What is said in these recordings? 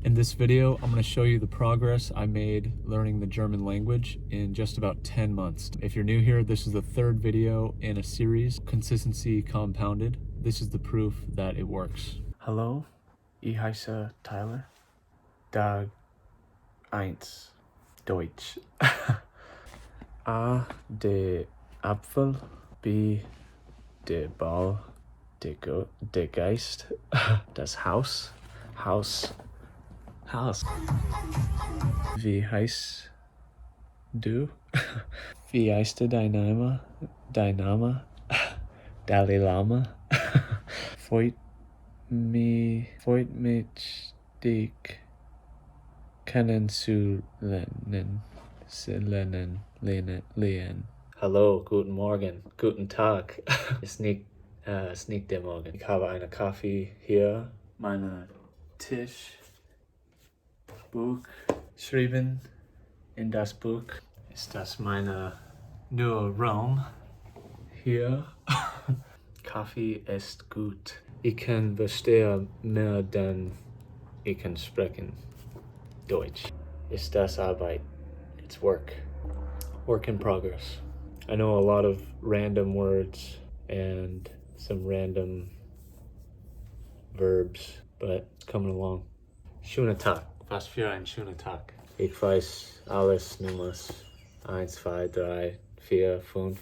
In this video, I'm going to show you the progress I made learning the German language in just about 10 months. If you're new here, this is the third video in a series, Consistency Compounded. This is the proof that it works. Hallo, ich heiße Tyler. Tag 1. Deutsch. A. Der Apfel. B. Der Ball. Der Geist. Das Haus. Haus. Wie heißt du? Wie heißt dein Name? Dalai Lama. Freut mich, dich kennenzulernen. Hallo, guten Morgen, guten Tag. Es ist nicht der Morgen. Ich habe einen Kaffee hier, mein Tisch, Buch, geschrieben. In das Buch ist das meine neue Raum. Hier. Kaffee ist gut. Ich kann verstehen mehr, denn ich kann sprechen Deutsch. Ist das Arbeit? It's work. Work in progress. I know a lot of random words and some random verbs, but it's coming along. Schöner Tag. Was für ein schöner Tag. Ich weiß alles Nummers. 1, 2, 3, 4, 5.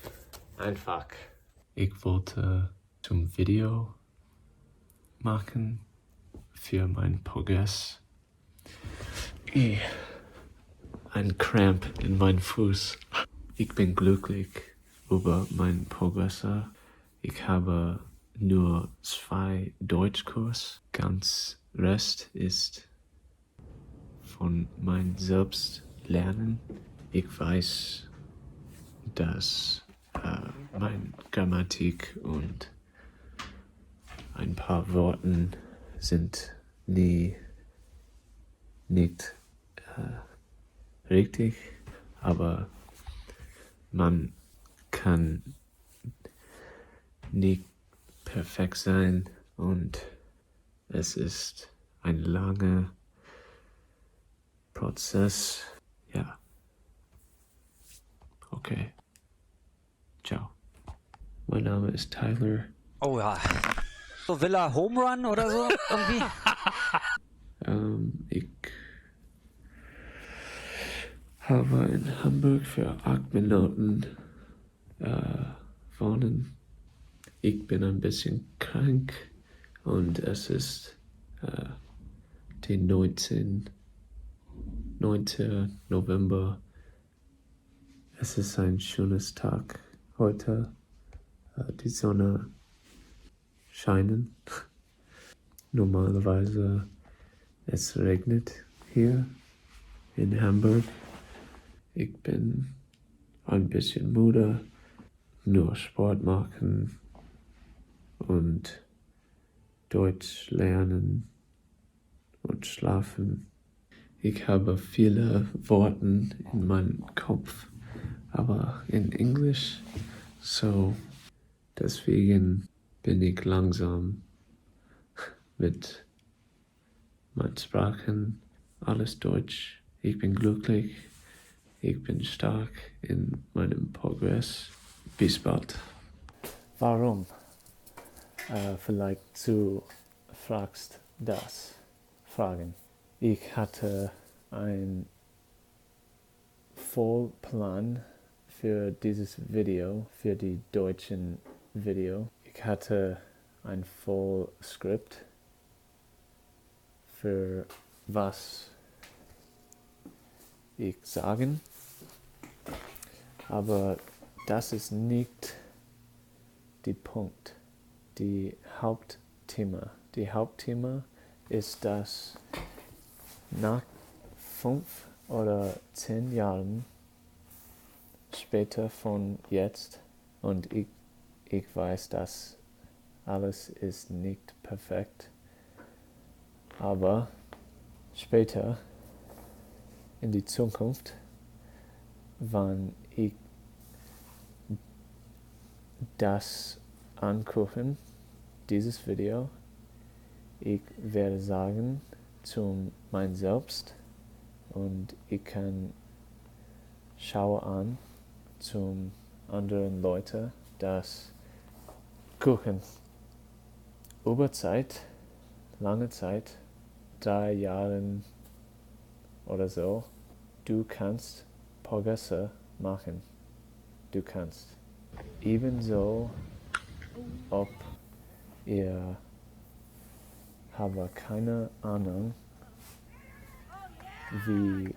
Einfach. Ich wollte zum Video machen für meinen Progress. Ein Cramp in meinem Fuß. Ich bin glücklich über meinen Progress. Ich habe nur 2 Deutschkurs. Ganz Rest ist von mein Selbstlernen. Ich weiß, dass meine Grammatik und ein paar Worten sind nicht richtig, aber man kann nicht perfekt sein und es ist ein langer Prozess. Ja. Okay. Ciao. Mein Name ist Tyler. Oh ja. So Villa Home Run oder so irgendwie? Ich habe in Hamburg für 8 Minuten wohnen. Ich bin ein bisschen krank und es ist der 9. November. Es ist ein schönes Tag heute. Die Sonne scheint. Normalerweise es regnet hier in Hamburg. Ich bin ein bisschen müde, nur Sport machen und Deutsch lernen und schlafen. Ich habe viele Worte in meinem Kopf, aber in Englisch, so deswegen bin ich langsam mit meinen Sprachen, alles Deutsch. Ich bin glücklich, ich bin stark in meinem Progress. Bis bald. Warum? Vielleicht du fragst das. Fragen. Ich hatte einen Vollplan für dieses Video, für die deutschen Video. Ich hatte ein Vollskript für was ich sagen, aber das ist nicht der Punkt, die Hauptthema. Die Hauptthema ist, dass nach 5 oder 10 Jahren später von jetzt, und ich weiß, dass alles ist nicht perfekt, aber später in die Zukunft, wann ich das angucken, dieses Video, ich werde sagen, zum mein Selbst und ich kann schaue an zum anderen Leute das gucken. Über Zeit, lange Zeit, 3 Jahren oder so, du kannst Progresse machen. Du kannst. Ebenso, ob ihr habe keine Ahnung, wie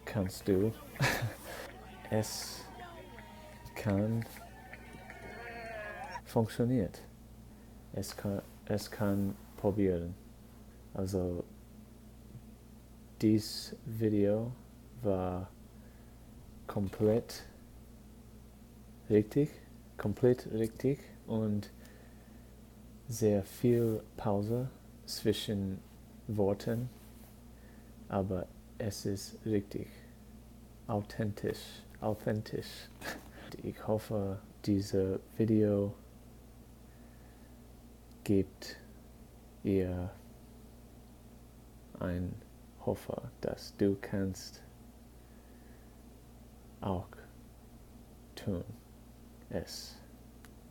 kannst du. Es kann funktioniert. Es kann probieren. Also dies Video war komplett richtig und sehr viel Pause zwischen Worten, aber es ist richtig, authentisch. Ich hoffe, dieses Video gibt ihr ein Hoffe, dass du kannst auch tun. Es.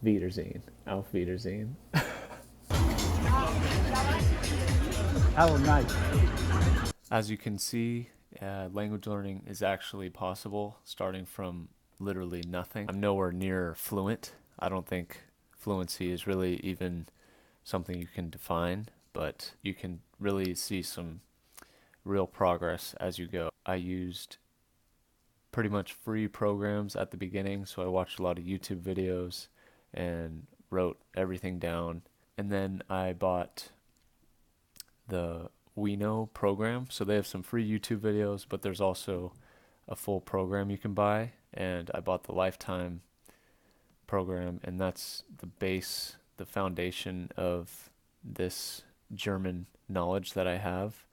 Wiedersehen. Auf Wiedersehen. Oh, nice. As you can see, language learning is actually possible, starting from literally nothing. I'm nowhere near fluent. I don't think fluency is really even something you can define, but you can really see some real progress as you go. I used pretty much free programs at the beginning, so I watched a lot of YouTube videos and wrote everything down. And then I bought the OUINO program. So they have some free YouTube videos, but there's also a full program you can buy. And I bought the lifetime program, and that's the base, the foundation of this German knowledge that I have.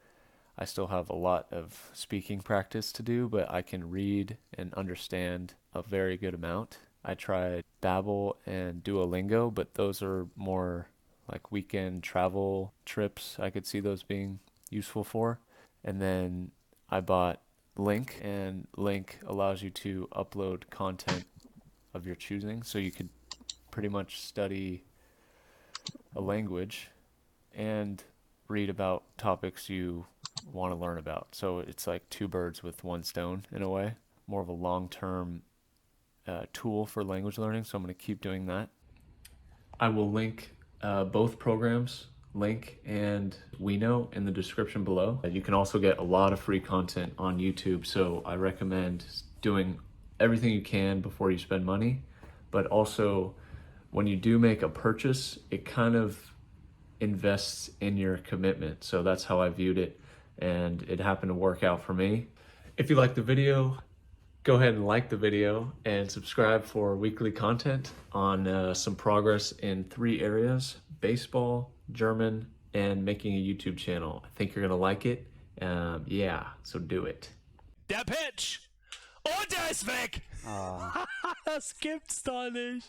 I still have a lot of speaking practice to do, but I can read and understand a very good amount. I tried Babbel and DuoLingo, but those are more like weekend travel trips. I could see those being useful for. And then I bought LingQ, and LingQ allows you to upload content of your choosing, so you could pretty much study a language and read about topics you want to learn about. So it's like two birds with one stone in a way, more of a long-term tool for language learning. So I'm going to keep doing that. I will link both programs, LingQ and OUINO, in the description below. You can also get a lot of free content on YouTube, so I recommend doing everything you can before you spend money. But also, when you do make a purchase, it kind of invests in your commitment. So that's how I viewed it, and it happened to work out for me. If you like the video, go ahead and like the video and subscribe for weekly content on some progress in 3 areas: baseball, German, and making a YouTube channel. I think you're gonna like it. Yeah, so do it. Der Pitch! Und er ist weg! Das gibt's doch nicht!